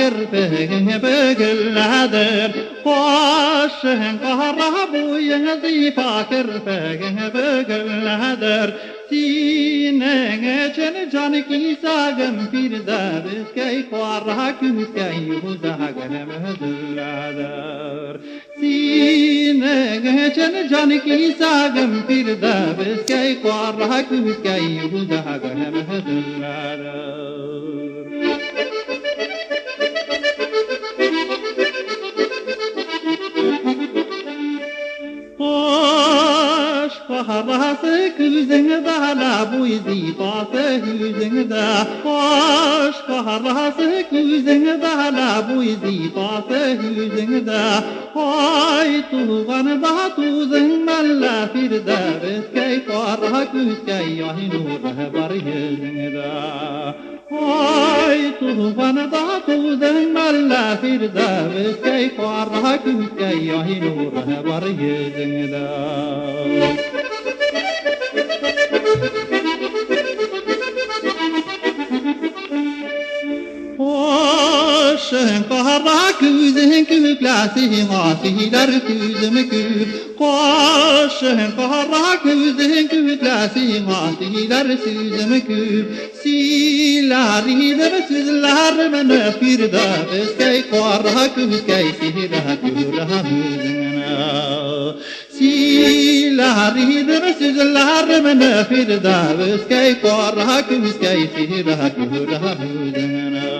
kirpegin bögülladır. Koşun kara boyun zifa kirpegin bögülladır. Sinen için can kisagın bir de büskey kara küskey huzagın müdülladır. Sinen için can kisagın bir de büskey kara küskey huzagın müdülladır. Hoş kahrası küzün dala bu zifası hüzün da. Hoş kahrası küzün dala bu zifası hüzün da. Hay tuğan da tuzun malla firdevs key karha küskey yahi nur var yüzün da. Hay tuğan da tuzun malla firdevs key karha küskey yahi nur var yüzün da. Koşun kara küzün küplasi masiler küzüm küp. Koşun kara küzün küplasi masiler süzüm küp. Silaridir süzler bana firdevs key kara küskey sihra kürha müzüna. Silaridir süzler bana firdevs key kara küskey sihra kürha müzüna.